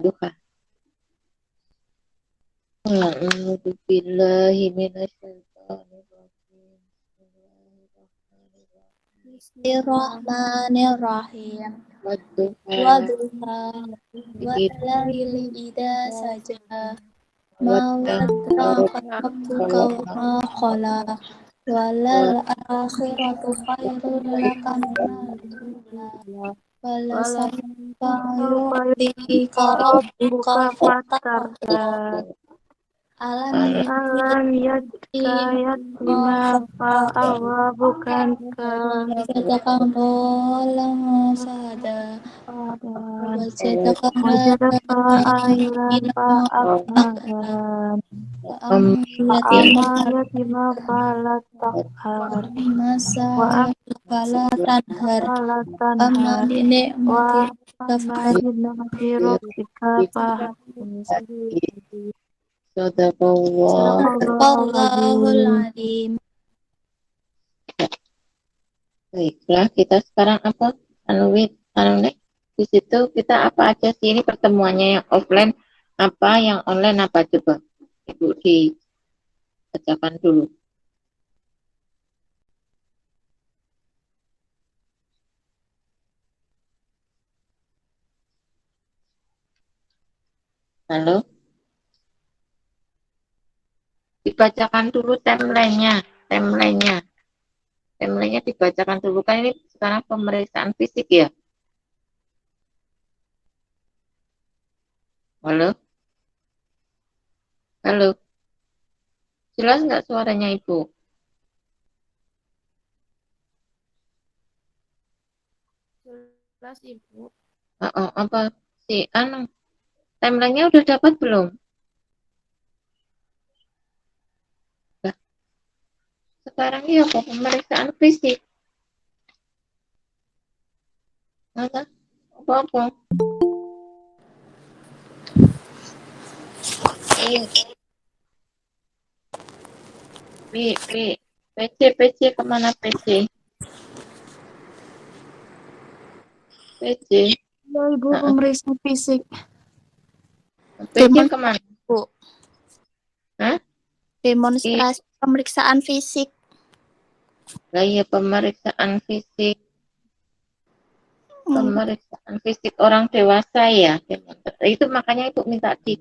duha. A'udzu billahi minasyaitonir rajim. Bismillahirrahmanirrahim. Wadduha Wadduha walaili idza idza saja ma wadda'u wadda'aka rabbuka wa ma qala walal akhiratu khairul laka minal ula walasawfa yu'tika rabbuka fatarda alam Alam yajidka yatima fa'awa bukan ke wajadaka dhalan sada padan wajadaka wajadaka ailan fa'aknadan yatima fa'ama yatima fala takhar masa wa fala tanhar fala amma tanhar bi wa ni'mati amma rabbika binamati rabbika fahaddits. Sadaqallah. Sadaqallahul azim. Baiklah, kita sekarang apa? Di situ kita apa aja sih ini pertemuannya yang offline apa, yang online apa coba? Ibu dibacakan dulu. Halo? Dibacakan dulu timelinenya, timelinenya, timelinenya dibacakan dulu kan ini sekarang pemeriksaan fisik ya. Halo, halo, jelas nggak suaranya Ibu? Jelas Ibu. Apa sih? Timelinenya udah dapat belum? Nah, sekarang ya apa pemeriksaan fisik? Apa? PC kemana PC? PC, Ya Ibu, pemeriksaan fisik. PC kemana? Bu, Hah? demonstrasi pemeriksaan fisik. Lah iya pemeriksaan fisik orang dewasa ya. Itu makanya Ibu minta di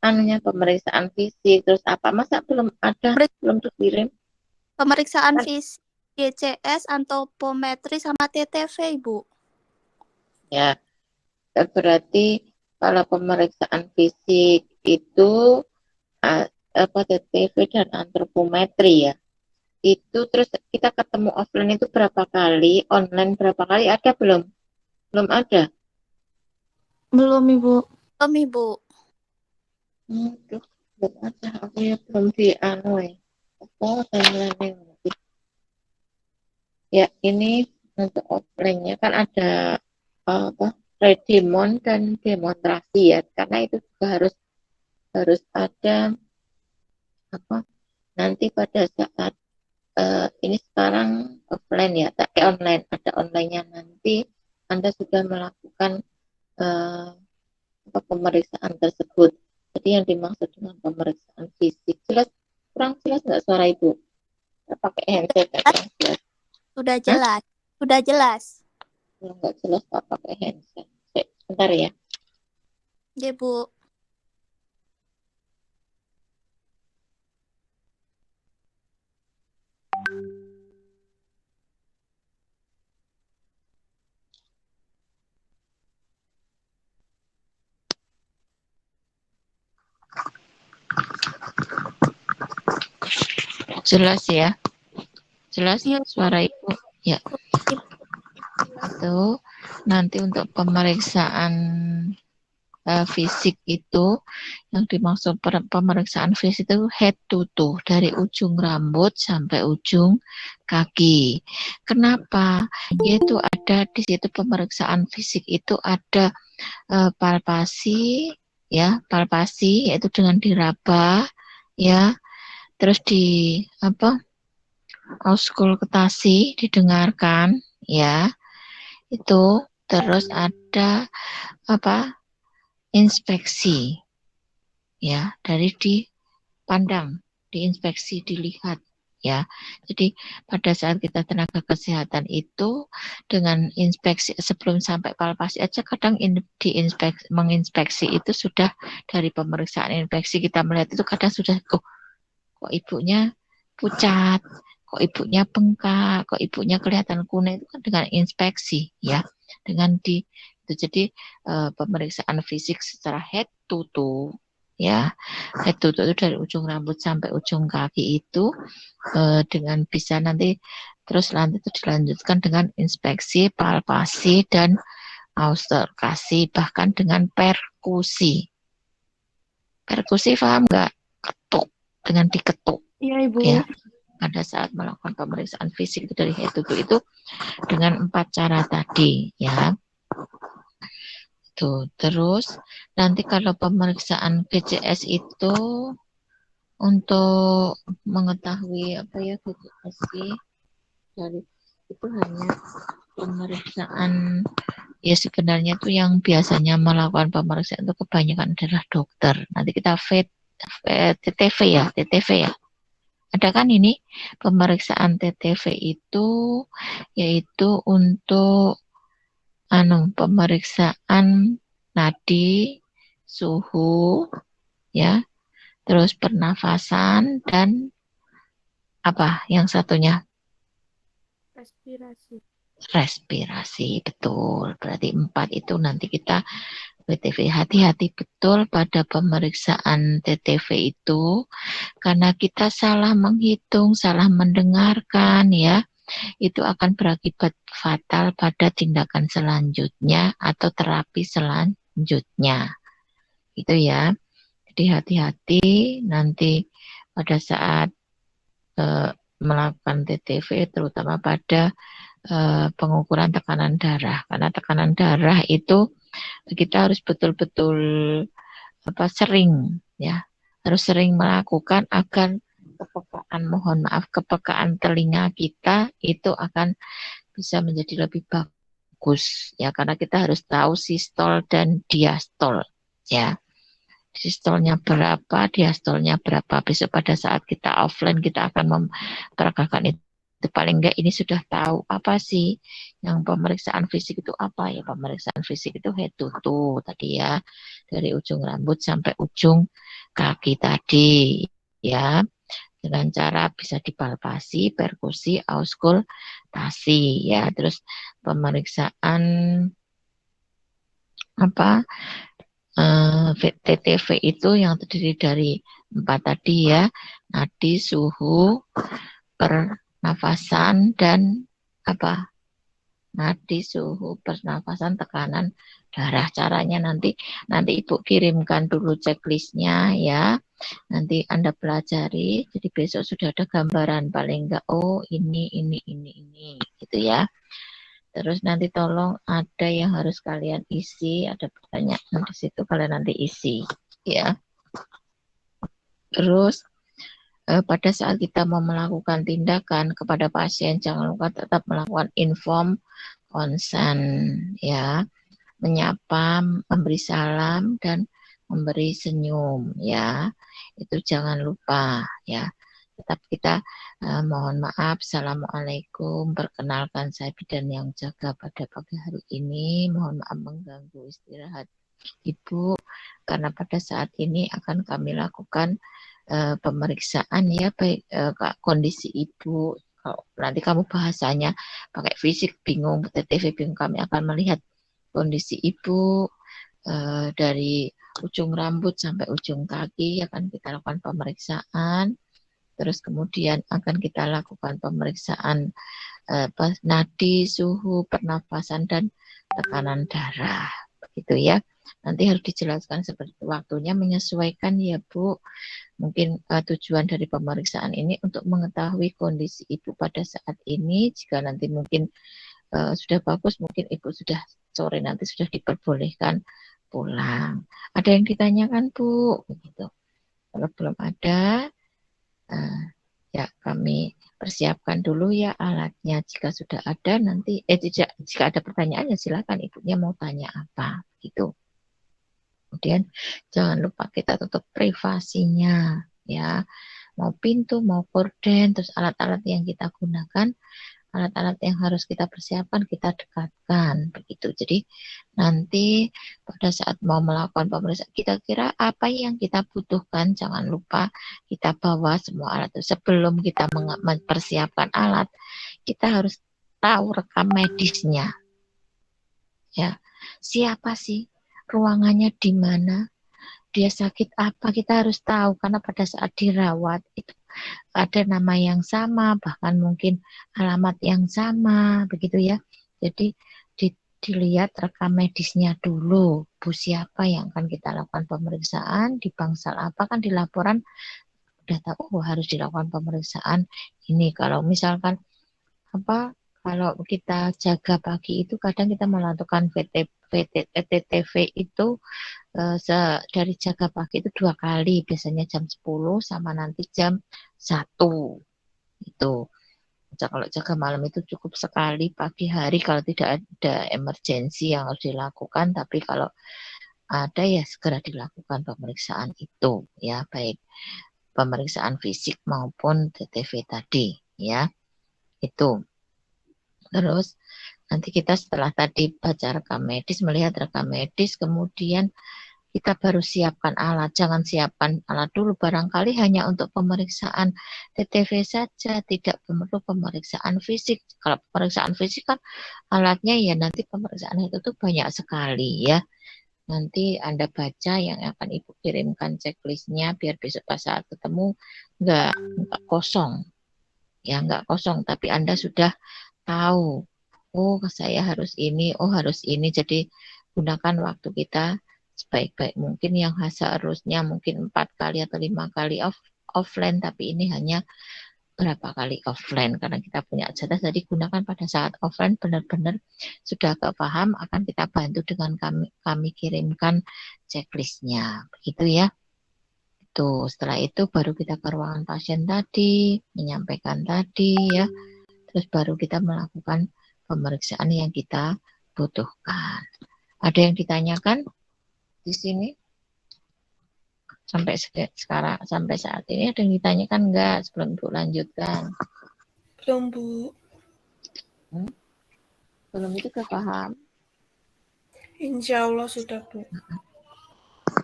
anunya pemeriksaan fisik terus apa? Masa belum ada, belum dikirim? Pemeriksaan fisik GCS, antropometri sama TTV, Ibu. Ya, berarti kalau pemeriksaan fisik itu apa TTV dan antropometri ya. Itu terus kita ketemu offline itu berapa kali, online berapa kali, ada belum? Belum ada. Belum Ibu. Belum, Ibu. Tuh, belum ada. Aku ya belum di anu apa timeline. Ya, ini untuk offline-nya kan ada apa redemon dan demonstrasi ya. Karena itu juga harus ada apa nanti pada saat ini sekarang offline ya, tak online, ada online-nya nanti Anda sudah melakukan eh, pemeriksaan tersebut. Jadi yang dimaksud dengan pemeriksaan fisik jelas, kurang jelas nggak suara Ibu? Saya pakai handset ya, kurang jelas. Sudah Hah? jelas. Sudah jelas. Nggak jelas tak pakai handset. Sebentar ya. Ya, Bu. Jelas ya? Jelas Ya, suara Ibu? Ya. Itu nanti untuk pemeriksaan fisik itu yang dimaksud pemeriksaan fisik itu head to toe dari ujung rambut sampai ujung kaki. Kenapa? Yaitu ada di situ pemeriksaan fisik itu ada palpasi ya, palpasi yaitu dengan diraba ya, terus di apa? Auskultasi didengarkan ya. Itu terus ada apa? inspeksi, ya, dari dipandang, diinspeksi, dilihat, ya. Jadi pada saat kita tenaga kesehatan itu dengan inspeksi sebelum sampai palpasi aja kadang menginspeksi itu sudah dari pemeriksaan infeksi kita melihat itu kadang sudah kok ibunya pucat, kok ibunya bengkak, kok ibunya kelihatan kuning itu kan dengan inspeksi, ya, dengan itu. Jadi pemeriksaan fisik secara head to toe, ya, head to toe itu dari ujung rambut sampai ujung kaki itu dengan bisa nanti terus nanti itu dilanjutkan dengan inspeksi, palpasi dan auskultasi, bahkan dengan perkusi. Perkusi paham nggak? Ketuk, dengan diketuk. Iya, Ibu. Ya, pada saat melakukan pemeriksaan fisik itu dari head to toe itu dengan 4 cara tadi, ya. Tuh, terus nanti kalau pemeriksaan BCS itu untuk mengetahui apa ya BCS sih dari itu hanya pemeriksaan ya sebenarnya itu yang biasanya melakukan pemeriksaan itu kebanyakan adalah dokter. Nanti kita TTV ya, TTV ya. Ada kan ini pemeriksaan TTV itu yaitu untuk pemeriksaan nadi, suhu, ya, terus pernafasan dan apa yang satunya? Respirasi. Respirasi, betul. Berarti 4 itu nanti kita TTV. Hati-hati betul pada pemeriksaan TTV itu karena kita salah menghitung, salah mendengarkan, ya, itu akan berakibat fatal pada tindakan selanjutnya atau terapi selanjutnya. Itu ya. Jadi hati-hati nanti pada saat melakukan TTV terutama pada pengukuran tekanan darah. Karena tekanan darah itu kita harus betul-betul sering, ya, harus sering melakukan agar kepekaan telinga kita itu akan bisa menjadi lebih bagus, ya, karena kita harus tahu sistol dan diastol, ya, sistolnya berapa, diastolnya berapa. Besok pada saat kita offline kita akan memperagakan itu. Paling enggak ini sudah tahu apa sih yang pemeriksaan fisik itu apa, ya, pemeriksaan fisik itu head to toe tadi, ya, dari ujung rambut sampai ujung kaki tadi, ya, dengan cara bisa dipalpasi, perkusi, auskultasi, ya. Terus pemeriksaan apa TTV itu yang terdiri dari 4 tadi, ya, nadi, suhu, pernafasan dan apa? Nadi, suhu, pernafasan, tekanan darah. Caranya nanti Ibu kirimkan dulu checklistnya, ya. Nanti Anda pelajari. Jadi besok sudah ada gambaran paling enggak. Oh, ini, gitu, ya. Terus nanti tolong ada yang harus kalian isi, ada pertanyaan di situ kalian nanti isi, ya. Terus pada saat kita mau melakukan tindakan kepada pasien jangan lupa tetap melakukan inform consent, ya, menyapa, memberi salam dan memberi senyum, ya. Itu jangan lupa, ya. Tetap kita mohon maaf, assalamualaikum, perkenalkan saya bidan yang jaga pada pagi hari ini, mohon maaf mengganggu istirahat Ibu, karena pada saat ini akan kami lakukan pemeriksaan, ya, baik kondisi Ibu. Kalau nanti kamu bahasanya pakai fisik bingung, TTV bingung, kami akan melihat kondisi Ibu dari ujung rambut sampai ujung kaki, akan kita lakukan pemeriksaan. Terus kemudian akan kita lakukan pemeriksaan nadi, suhu, pernafasan, dan tekanan darah. Begitu, ya. Nanti harus dijelaskan seperti waktunya menyesuaikan, ya, Bu. Mungkin tujuan dari pemeriksaan ini untuk mengetahui kondisi Ibu pada saat ini. Jika nanti mungkin sudah bagus, mungkin Ibu sudah sore nanti sudah diperbolehkan pulang. Ada yang ditanyakan, Bu? Begitu. Kalau belum ada, ya kami persiapkan dulu, ya, alatnya. Jika sudah ada nanti jika ada pertanyaan, ya silakan Ibunya mau tanya apa, gitu. Kemudian jangan lupa kita tutup privasinya ya. Mau pintu, mau gorden, terus alat-alat yang kita gunakan, alat-alat yang harus kita persiapkan, kita dekatkan begitu. Jadi nanti pada saat mau melakukan pemeriksaan, kira-kira apa yang kita butuhkan, jangan lupa kita bawa semua alat itu. Sebelum kita mempersiapkan alat, kita harus tahu rekam medisnya. Ya, siapa sih, ruangannya di mana, dia sakit apa, kita harus tahu karena pada saat dirawat itu ada nama yang sama, bahkan mungkin alamat yang sama, begitu ya. Jadi dilihat rekam medisnya dulu, Bu siapa yang akan kita lakukan pemeriksaan, di bangsal apa, kan di laporan udah tahu harus dilakukan pemeriksaan ini. Kalau misalkan apa, kalau kita jaga pagi itu kadang kita melakukan VTTV itu dari jaga pagi itu 2 kali, biasanya jam 10 sama nanti jam 1 itu. Kalau jaga malam itu cukup sekali pagi hari kalau tidak ada emergensi yang harus dilakukan, tapi kalau ada ya segera dilakukan pemeriksaan itu ya, baik pemeriksaan fisik maupun TTV tadi ya. Itu. Terus nanti kita setelah tadi baca rekam medis, melihat rekam medis, kemudian kita baru siapkan alat. Jangan siapkan alat dulu, barangkali hanya untuk pemeriksaan TTV saja, tidak perlu pemeriksaan fisik. Kalau pemeriksaan fisik kan alatnya ya nanti pemeriksaan itu tuh banyak sekali ya. Nanti Anda baca yang akan Ibu kirimkan checklistnya, biar besok pas saat ketemu nggak kosong. Ya nggak kosong, tapi Anda sudah tahu, oh saya harus ini, oh harus ini. Jadi gunakan waktu kita sebaik-baik mungkin, yang seharusnya mungkin 4 kali atau 5 kali offline, tapi ini hanya berapa kali offline karena kita punya jatah. Jadi gunakan pada saat offline, benar-benar sudah paham, akan kita bantu dengan kami kirimkan checklistnya, begitu ya. Tuh, setelah itu baru kita ke ruangan pasien tadi, menyampaikan tadi ya. Terus baru kita melakukan pemeriksaan yang kita butuhkan. Ada yang ditanyakan di sini? Sampai sekarang, sampai saat ini ada yang ditanyakan enggak sebelum Ibu lanjutkan? Belum, Bu. Belum itu udah paham? Insya Allah sudah, Bu.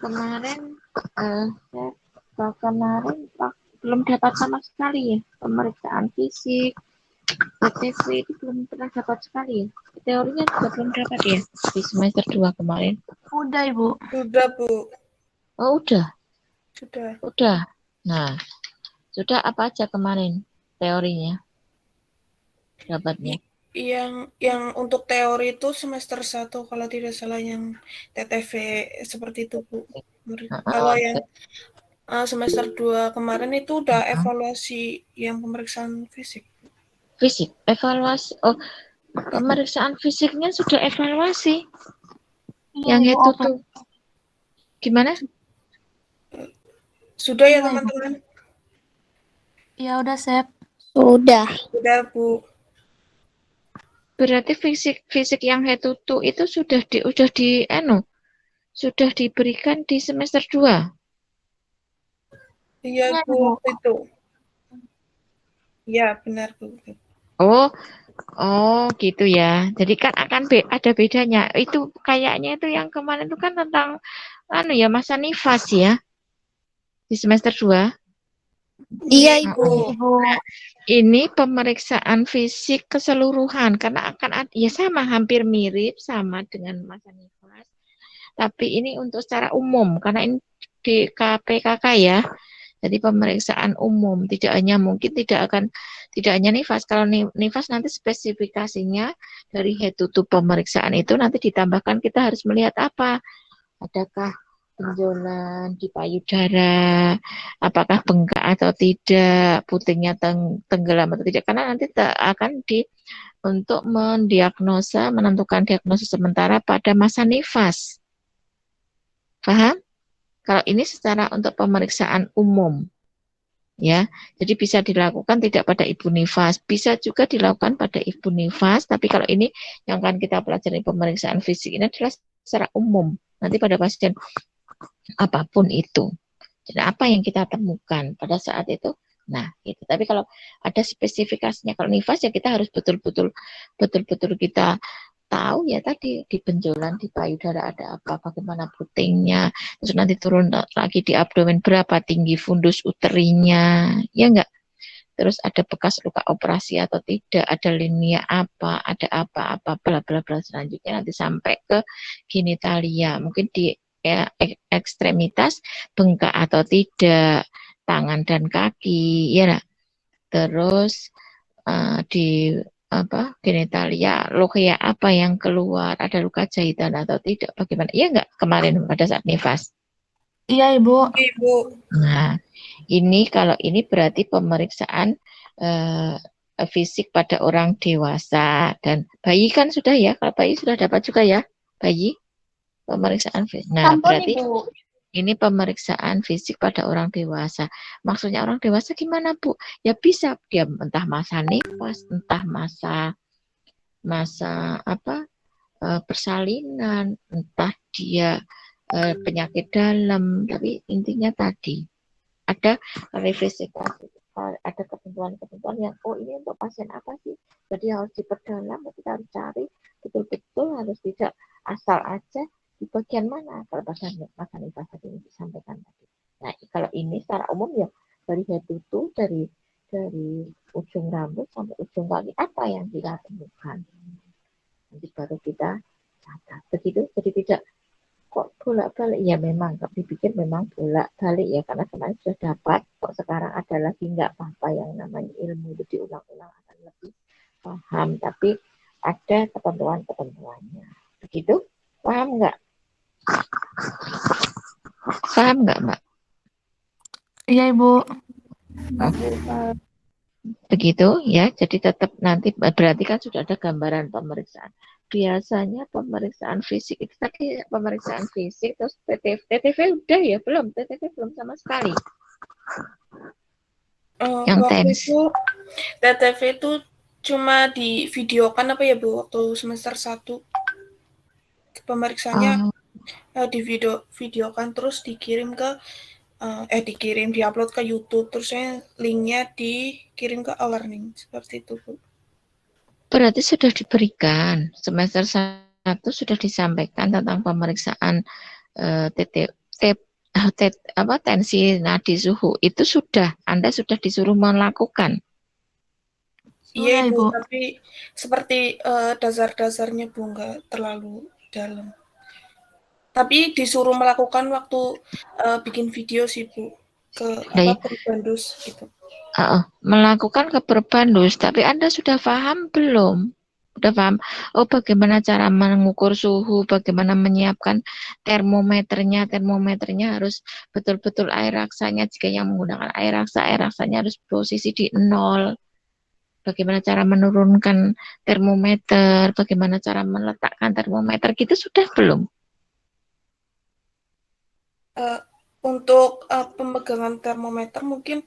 Kemarin belum dapat sama sekali ya pemeriksaan fisik, TTV itu belum pernah dapat sekali ya. Teorinya juga belum dapat ya di semester 2 kemarin. Udah, Ibu. Sudah, Bu. Oh udah. Sudah. Nah, sudah apa aja kemarin teorinya dapatnya? Yang untuk teori itu semester 1 kalau tidak salah, yang TTV seperti itu, Bu. Kalau yang semester 2 kemarin itu udah evaluasi yang pemeriksaan fisik. Fisik, evaluasi. Oh, pemeriksaan fisiknya sudah evaluasi. Yang itu tuh gimana? Sudah ya, teman-teman? Ya udah, Sep. Sudah. Sudah, Bu. Berarti fisik yang head to toe itu sudah diberikan di semester 2. Iya, Bu, itu. Ya, benar, Bu. Oh, gitu ya. Jadi kan akan ada bedanya. Itu kayaknya itu yang kemarin itu kan tentang masa nifas ya. Di semester 2. Iya, Ibu. Ini pemeriksaan fisik keseluruhan karena akan ya sama, hampir mirip sama dengan masa nifas. Tapi ini untuk secara umum karena ini di KPKK ya. Jadi pemeriksaan umum, tidak hanya nifas. Kalau nifas nanti spesifikasinya dari head to toe pemeriksaan itu nanti ditambahkan kita harus melihat apa? Adakah benjolan di payudara, apakah bengkak atau tidak, putingnya tenggelam atau tidak, karena nanti akan untuk menentukan diagnosa sementara pada masa nifas. Paham? Kalau ini secara untuk pemeriksaan umum, ya, jadi bisa dilakukan tidak pada ibu nifas, bisa juga dilakukan pada ibu nifas, tapi kalau ini yang akan kita pelajari pemeriksaan fisik ini adalah secara umum. Nanti pada pasien apapun itu. Dan apa yang kita temukan pada saat itu, nah itu. Tapi kalau ada spesifikasinya, kalau nifas ya kita harus betul-betul kita tahu ya tadi di benjolan di payudara ada apa, bagaimana putingnya, terus nanti turun lagi di abdomen berapa tinggi fundus uterinya, ya enggak? Terus ada bekas luka operasi atau tidak, ada linia apa, ada apa-apa, bla bla bla selanjutnya nanti sampai ke genitalia, mungkin di ekstremitas bengkak atau tidak, tangan dan kaki, ya. Terus di genitalia lokia apa yang keluar, ada luka jahitan atau tidak, bagaimana? Iya enggak kemarin pada saat nifas? Iya, Ibu. Ibu. Nah, ini kalau ini berarti pemeriksaan fisik pada orang dewasa dan bayi kan sudah ya, kalau bayi sudah dapat juga ya, bayi pemeriksaan fisik. Nah, Sampun, berarti Ibu. ini pemeriksaan fisik pada orang dewasa. Maksudnya orang dewasa gimana, Bu? Ya bisa dia entah masa nifas, entah masa persalinan, entah dia penyakit dalam, tapi intinya tadi ada reverifikasi, ada ketentuan-ketentuan yang ini untuk pasien apa sih, jadi harus diperdalam, kita harus cari betul-betul, harus tidak asal aja di bagian mana kalau pada masa nifas tadi ini disampaikan tadi. Nah kalau ini secara umum ya dari head to toe, dari ujung rambut sampai ujung kaki apa yang kita temukan, nanti baru kita catat begitu. Jadi tidak kok bolak-balik, ya memang kami pikir memang bolak-balik ya karena kemarin sudah dapat, kok sekarang ada lagi, nggak apa-apa, yang namanya ilmu itu diulang-ulang akan lebih paham, tapi ada ketentuan-ketentuannya begitu. Paham nggak Mbak? Iya, Ibu. Begitu ya, jadi tetap nanti berarti kan sudah ada gambaran pemeriksaan. Biasanya pemeriksaan fisik itu tadi pemeriksaan fisik, terus TTV udah ya belum? TTV belum sama sekali. Yang Waktu TENS. itu TTV itu cuma di videokan apa ya Bu, waktu semester 1 pemeriksaannya di videokan terus dikirim ke diupload ke YouTube, terus linknya dikirim ke e-learning seperti itu Bu. Berarti sudah diberikan semester 1 sudah disampaikan tentang pemeriksaan tensi nadi suhu itu sudah, Anda sudah disuruh melakukan. Iya Sudah, Ibu, Ibu. tapi seperti dasar-dasarnya Bu, nggak terlalu dalam. Tapi disuruh melakukan waktu bikin video sih Bu, ke Perbandus gitu. Melakukan ke Perbandus, tapi Anda sudah paham belum? Udah paham? Oh, bagaimana cara mengukur suhu, bagaimana menyiapkan termometernya. Termometernya harus betul-betul air raksanya. Jika yang menggunakan air raksanya harus posisi di 0. Bagaimana cara menurunkan termometer, bagaimana cara meletakkan termometer, gitu sudah belum? Untuk pemegangan termometer mungkin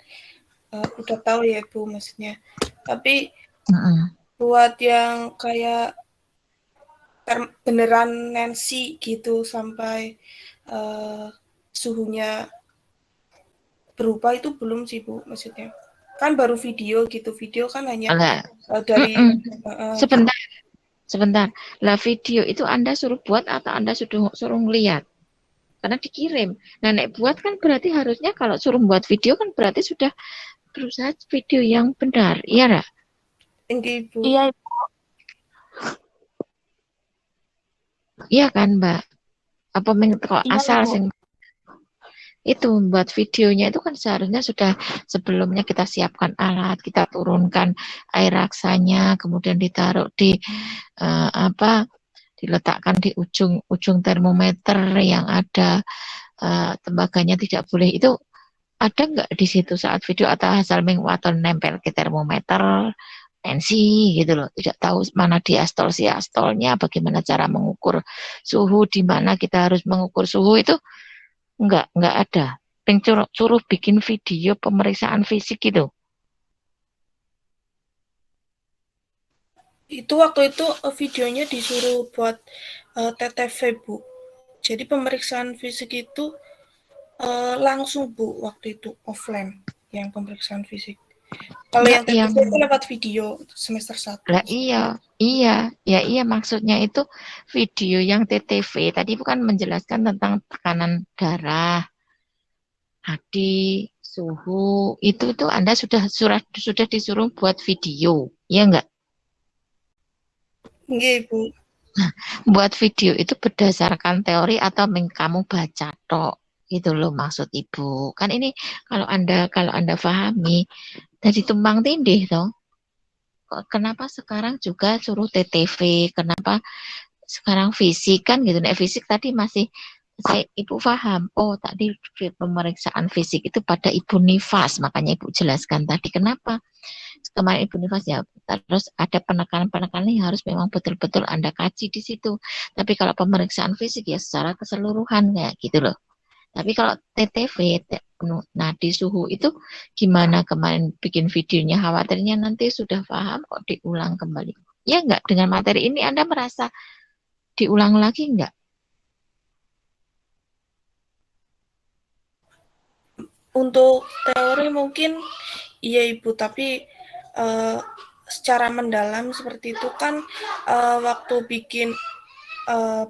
udah tahu ya Bu maksudnya. Tapi buat yang kayak beneran Nancy gitu sampai suhunya berubah itu belum sih Bu maksudnya. Kan baru video gitu. Video kan hanya dari Sebentar. Lah video itu Anda suruh buat atau Anda suruh ngeliat? Karena dikirim. Nah, nek buat kan berarti harusnya kalau suruh buat video kan berarti sudah berusaha video yang benar. Iya enggak? Ibu. Iya, Ibu. Iya kan, Mbak? Apa kok Iya, asal Ibu. sing itu buat videonya itu kan seharusnya sudah sebelumnya kita siapkan alat, kita turunkan air raksanya, kemudian ditaruh di diletakkan di ujung termometer yang ada tembaganya tidak boleh. Itu ada nggak di situ saat video atau asal atau nempel ke termometer tensi gitu loh, tidak tahu mana diastol siastolnya, bagaimana cara mengukur suhu, di mana kita harus mengukur suhu, itu nggak ada. Suruh bikin video pemeriksaan fisik gitu. Itu waktu itu videonya disuruh buat TTV Bu. Jadi pemeriksaan fisik itu langsung Bu waktu itu offline yang pemeriksaan fisik. Kalau Enggak, yang TTV itu lewat video semester 1. lah iya maksudnya itu video yang TTV tadi bukan menjelaskan tentang tekanan darah, hati, suhu, itu Anda sudah disuruh buat video, ya enggak? Nggih, Bu. Buat video itu berdasarkan teori atau kamu baca tok, gitu loh maksud Ibu. Kan ini kalau Anda pahami dari tumpang tindih toh. Kenapa sekarang juga suruh TTV? Kenapa sekarang fisik kan gitu? Nah, fisik tadi masih Ibu paham. Oh, tadi pemeriksaan fisik itu pada Ibu nifas, makanya Ibu jelaskan tadi kenapa kemarin Ibu nifas ya. Terus ada penekanan-penekanan yang harus memang betul-betul Anda kaji di situ. Tapi kalau pemeriksaan fisik ya secara keseluruhan kayak gitu loh. Tapi kalau TTV, nadi suhu itu gimana kemarin bikin videonya, khawatirnya nanti sudah paham kok diulang kembali. Ya enggak, dengan materi ini Anda merasa diulang lagi enggak? Untuk teori mungkin iya Ibu, tapi secara mendalam seperti itu kan waktu bikin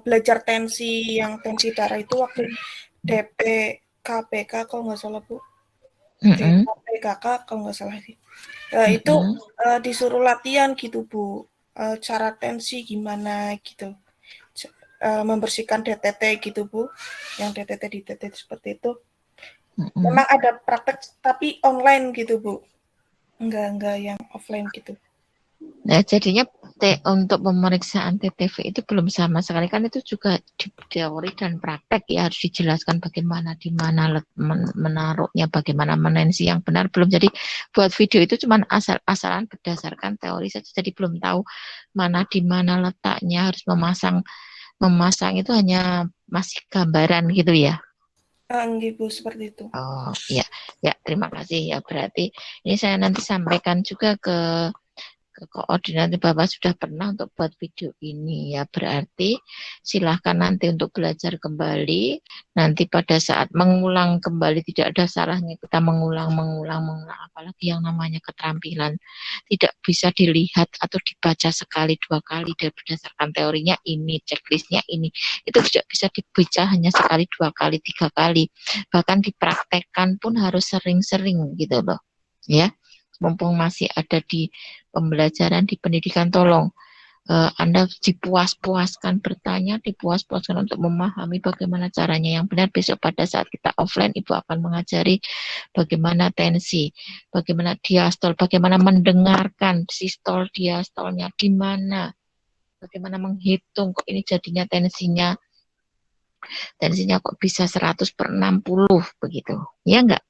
belajar tensi yang tensi darah itu waktu DP KPK kalau nggak salah Bu. DKPKK kalau nggak salah sih. Itu disuruh latihan gitu Bu. Cara tensi gimana gitu. Membersihkan DTT gitu Bu. Yang DTT di DTT seperti itu. Memang ada praktek tapi online gitu Bu. Enggak yang offline gitu. Nah, jadinya untuk pemeriksaan TTV itu belum sama sekali kan itu juga di teori dan praktek ya harus dijelaskan bagaimana di mana menaruhnya, bagaimana menensi yang benar belum. Jadi buat video itu cuma asal-asalan berdasarkan teori saja. Jadi belum tahu mana di mana letaknya, harus memasang itu hanya masih gambaran gitu ya. Enggak Bu, seperti itu. Oh ya, ya terima kasih ya. Berarti ini saya nanti sampaikan juga ke koordinator Bapak sudah pernah untuk buat video ini ya, berarti silahkan nanti untuk belajar kembali, nanti pada saat mengulang kembali tidak ada salahnya kita mengulang, apalagi yang namanya keterampilan tidak bisa dilihat atau dibaca sekali dua kali dan berdasarkan teorinya ini, checklistnya ini, itu tidak bisa dibaca hanya sekali dua kali tiga kali, bahkan dipraktekkan pun harus sering-sering gitu loh ya. Mumpung masih ada di pembelajaran di pendidikan, tolong Anda dipuas-puaskan bertanya, dipuas-puaskan untuk memahami bagaimana caranya yang benar. Besok pada saat kita offline, Ibu akan mengajari bagaimana tensi, bagaimana diastol, bagaimana mendengarkan sistol diastolnya di mana, bagaimana menghitung kok ini jadinya tensinya kok bisa 100/60 begitu, ya enggak?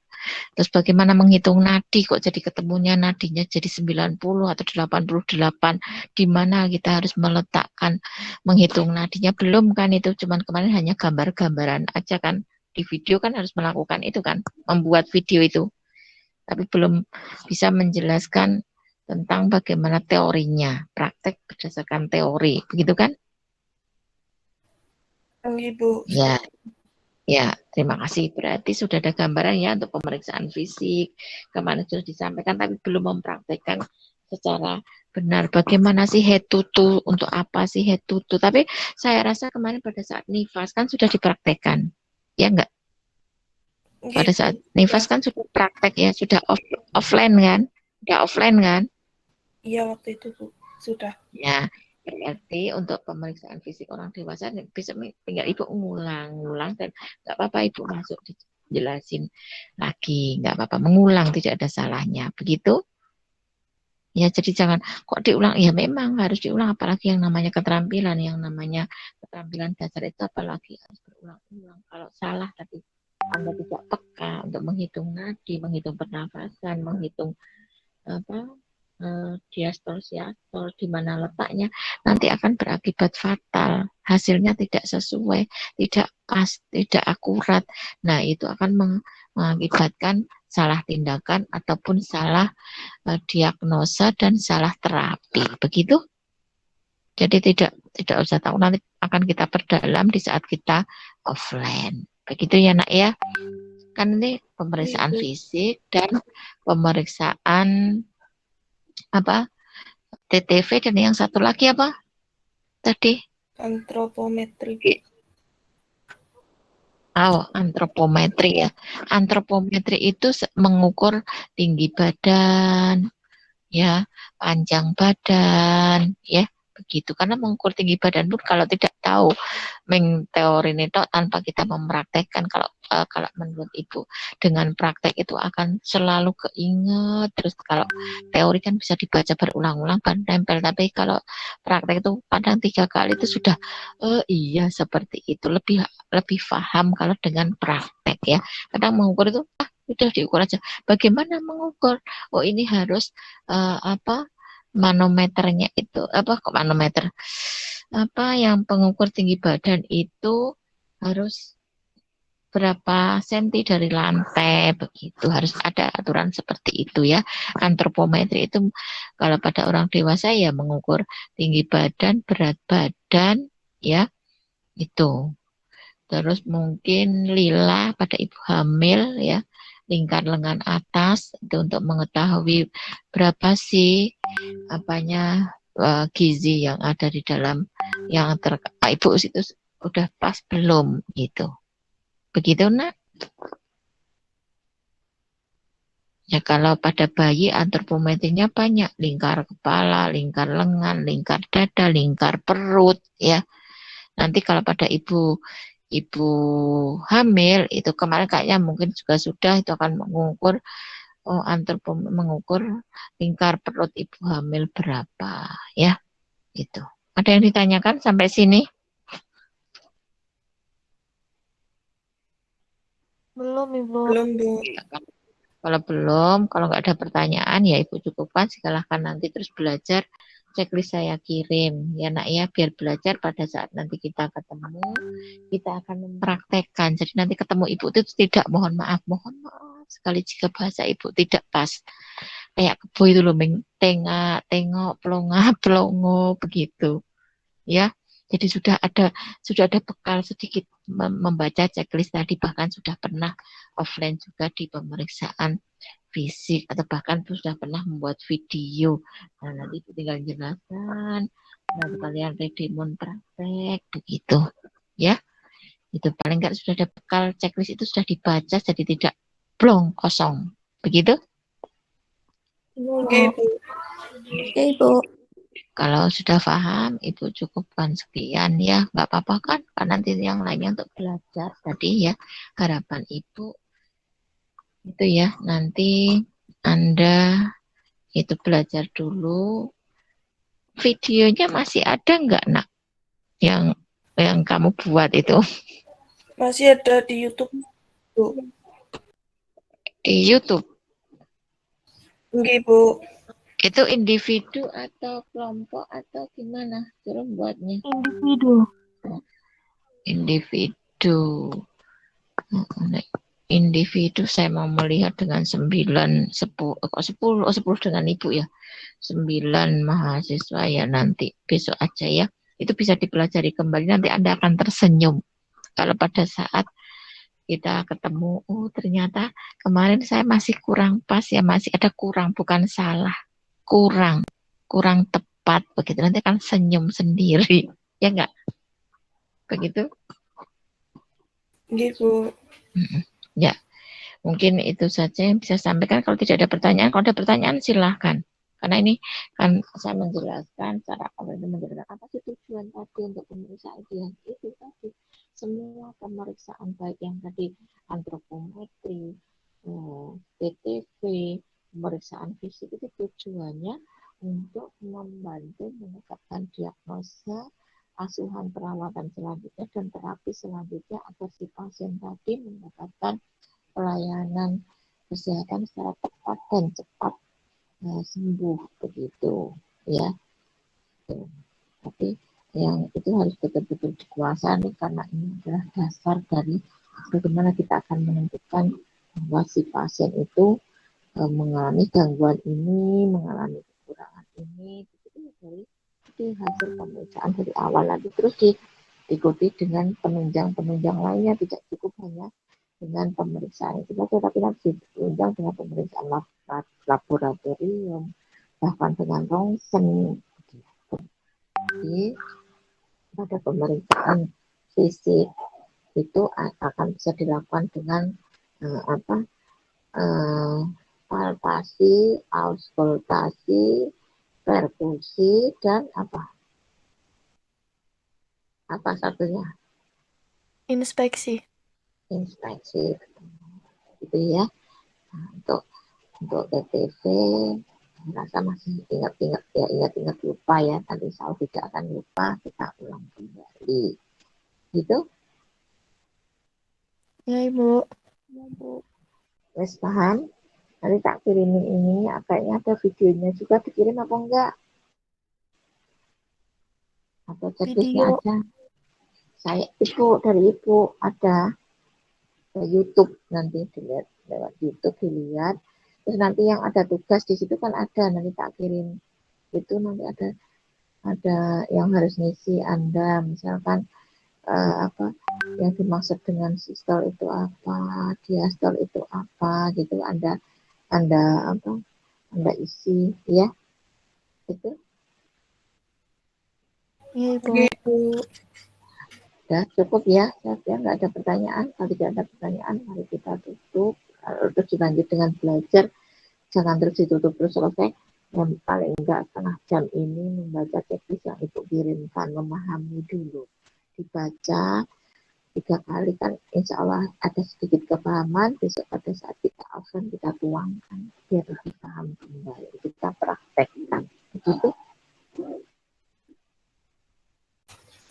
Terus bagaimana menghitung nadi kok jadi ketemunya nadinya jadi 90 atau 88, di mana kita harus meletakkan menghitung nadinya, belum kan itu cuman kemarin hanya gambar-gambaran aja kan, di video kan harus melakukan itu kan, membuat video itu, tapi belum bisa menjelaskan tentang bagaimana teorinya, praktek berdasarkan teori, begitu kan? Enggak Bu. Ya. Ya, terima kasih. Berarti sudah ada gambaran ya untuk pemeriksaan fisik. Kemarin sudah disampaikan, tapi belum mempraktekkan secara benar. Bagaimana sih head to toe, untuk apa sih head to toe. Tapi saya rasa kemarin pada saat nifas kan sudah dipraktekkan. Ya enggak? Pada saat nifas kan sudah praktek ya, sudah offline kan? Sudah offline kan? Iya, waktu itu Bu, sudah. Ya, berarti untuk pemeriksaan fisik orang dewasa bisa tinggal Ibu ngulang dan nggak apa-apa Ibu masuk dijelasin lagi, nggak apa-apa mengulang, tidak ada salahnya, begitu? Ya, jadi jangan kok diulang, ya memang harus diulang, apalagi yang namanya keterampilan dasar itu apalagi harus berulang-ulang. Kalau salah tapi Anda tidak peka untuk menghitung nadi, menghitung pernafasan, menghitung apa diastol, siastol, di mana letaknya, nanti akan berakibat fatal. Hasilnya tidak sesuai, tidak pas, tidak akurat. Nah, itu akan mengakibatkan salah tindakan ataupun salah diagnosa dan salah terapi. Begitu? Jadi tidak usah tahu, nanti akan kita perdalam di saat kita offline. Begitu ya nak ya. Kan ini pemeriksaan fisik dan pemeriksaan apa TTV dan yang satu lagi apa tadi? Antropometri. Oh, antropometri ya. Antropometri itu mengukur tinggi badan, ya, panjang badan, ya, begitu. Karena mengukur tinggi badan pun kalau tidak tahu teori itu tanpa kita mempraktekkan, kalau menurut Ibu dengan praktek itu akan selalu keinget. Terus kalau teori kan bisa dibaca berulang-ulang kan nempel, tapi kalau praktek itu kadang 3 kali itu sudah iya seperti itu, lebih paham kalau dengan praktek ya. Kadang mengukur itu udah diukur aja. Bagaimana mengukur? Oh ini harus apa manometernya itu apa kok manometer apa yang pengukur tinggi badan itu harus berapa senti dari lantai begitu, harus ada aturan seperti itu ya. Antropometri itu kalau pada orang dewasa ya mengukur tinggi badan, berat badan ya itu. Terus mungkin lila pada ibu hamil ya, lingkar lengan atas itu untuk mengetahui berapa sih apanya gizi yang ada di dalam yang ibu itu udah pas belum gitu. Begitu nak. Ya kalau pada bayi antropometrinya banyak, lingkar kepala, lingkar lengan, lingkar dada, lingkar perut ya. Nanti kalau pada ibu hamil itu kemarin kayaknya mungkin juga sudah itu akan mengukur mengukur lingkar perut ibu hamil berapa ya itu. Ada yang ditanyakan sampai sini? Belum, Ibu. Belum, Bu. Kalau belum, kalau nggak ada pertanyaan ya Ibu cukupkan, silahkan nanti terus belajar. Checklist saya kirim ya nak ya, biar belajar pada saat nanti kita ketemu, kita akan mempraktekkan. Jadi nanti ketemu Ibu itu tidak mohon maaf sekali jika bahasa Ibu tidak pas. Kayak kebo itu loh, tengok, pelongo begitu. Ya. Jadi sudah ada bekal sedikit membaca checklist tadi, bahkan sudah pernah offline juga di pemeriksaan fisik atau bahkan sudah pernah membuat video. Nah, nanti itu tinggal jelaskan, nanti kalian redemon praktek begitu. Ya. Itu paling enggak sudah ada bekal checklist itu sudah dibaca jadi tidak plong kosong. Begitu? Oke, Bu. Oke, Ibu. Kalau sudah paham, Ibu cukupkan sekian ya, nggak apa-apa kan? Karena nanti yang lainnya untuk belajar tadi ya, harapan Ibu itu ya, nanti Anda itu belajar dulu. Videonya masih ada nggak nak? Yang kamu buat itu Masih ada di YouTube, Bu. di YouTube. Oke, Bu. Itu individu atau kelompok atau gimana? Cara buatnya? Individu. Individu. Individu saya mau melihat dengan 9, 10 dengan Ibu ya. 9 mahasiswa ya, nanti besok aja ya. Itu bisa dipelajari kembali, nanti Anda akan tersenyum. Kalau pada saat kita ketemu, oh ternyata kemarin saya masih kurang pas ya, masih ada kurang, bukan salah. Kurang tepat begitu. Nanti akan senyum sendiri. Ya enggak? Begitu? Gitu. Ya, mungkin itu saja yang bisa sampaikan. Kalau tidak ada pertanyaan, silahkan. Karena ini kan saya menjelaskan cara menjelaskan apa sih tujuan tadi untuk pemeriksaan itu tadi. Semua pemeriksaan baik yang tadi antropometri, TTV, pemeriksaan fisik itu tujuannya untuk membantu menetapkan diagnosa, asuhan perawatan selanjutnya dan terapi selanjutnya agar si pasien tadi mendapatkan pelayanan kesehatan secara tepat dan cepat sembuh begitu ya. Tapi yang itu harus betul-betul dikuasai karena ini adalah dasar dari bagaimana kita akan menentukan bahwa si pasien itu mengalami gangguan ini, mengalami kekurangan ini, itu dari tadi hasil pemeriksaan dari awal, nanti terus diikuti dengan penunjang-penunjang lainnya, tidak cukup hanya dengan pemeriksaan itu saja, tapi nanti diundang dengan pemeriksaan laboratorium, bahkan dengan rongsen. Jadi pada pemeriksaan fisik itu akan bisa dilakukan dengan palpasi, auskultasi, perkusi, dan apa satunya, Inspeksi. inspeksi, gitu ya. Nah, untuk TTV rasa masih ingat lupa ya, nanti saya tidak akan lupa, kita ulang kembali gitu. Ya, Ibu. Wes paham? Nanti tak kirimin ini, kayaknya ada videonya juga, dikirim apa enggak? Atau checklistnya Video. aja? Dari ibu ada YouTube, nanti dilihat lewat YouTube, dilihat. Terus nanti yang ada tugas di situ kan ada, nanti tak kirim. Itu nanti ada yang harus ngisi Anda, misalkan yang dimaksud dengan sistol itu apa, diastol itu apa, gitu. Anda isi ya, itu. Ya, Ibu. Ibu. Udah cukup ya, nggak ada pertanyaan. Kalau tidak ada pertanyaan, mari kita tutup. Terus dilanjut dengan belajar, jangan terus ditutup terus selesai. Yang paling enggak setengah jam ini membaca checklist yang ibu kirimkan, memahami dulu, dibaca 3 kali kan, insya Allah ada sedikit kepahaman. Besok pada saat kita absen kita tuangkan biar lebih paham kembali, kita praktekkan begitu.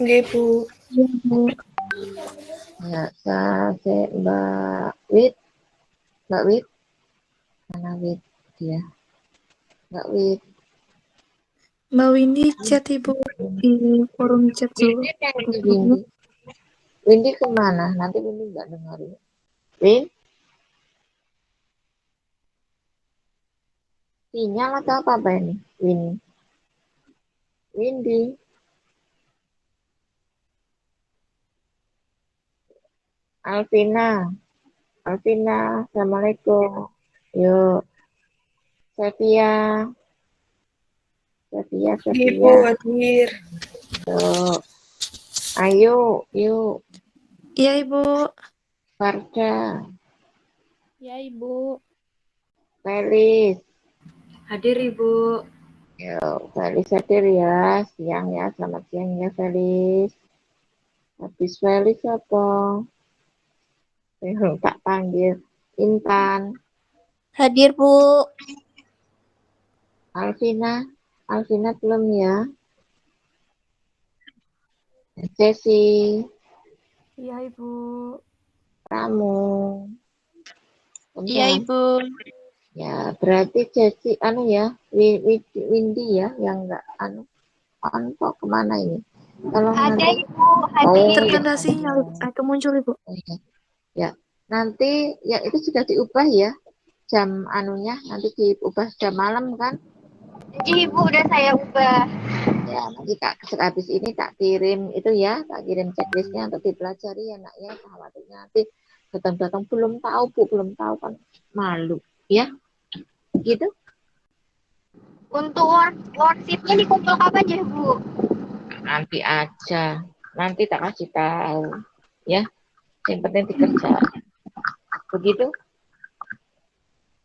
Nggih, Bu. Ya, Bu. Ya, saya Mbak Wit, mana Wit dia? Mbak Wit. Mbak Windy chat Ibu di forum chat dulu. Windy kemana? Nanti Windy nggak dengerin. Win? Sinyal atau apa ini? Windy. Alvina, assalamualaikum. Yuk, Sevia. Ibu hadir. Yuk, ayo, yuk. Iya, Ibu. Farda, Ya, Ibu. Felis. Hadir, Ibu. Yuk, Felis hadir ya, siang ya, selamat siang ya Felis. Habis Felis apa? Tak panggil Intan. Hadir, Bu. Alvina belum ya? Ceci, Iya, Ibu. Kamu. Iya, Ibu. Ya, berarti Ceci Windy ya, yang enggak kok kemana ini? Tolong Ada, nanti. Ibu. Hadir. Tertanda Ya. sinyal. Itu muncul, Ibu. Ya, nanti ya itu sudah diubah ya, jam nanti diubah jam malam kan? Ibu udah saya ubah. Ya, nanti habis ini tak kirim itu ya, tak kirim checklistnya untuk dipelajari ya nak ya. Khawatirnya nanti datang-datang belum tahu Bu, belum tahu kan malu ya, gitu. Untuk worksheet-nya dikumpul kapan ya, Bu? Nanti aja, nanti tak kasih tahu ya. Yang penting dikerjain. Begitu?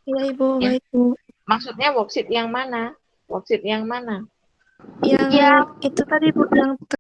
Iya, Ibu. Ya. Baik, Bu. Maksudnya worksheet yang mana? Yang Ya. itu tadi, Bu, yang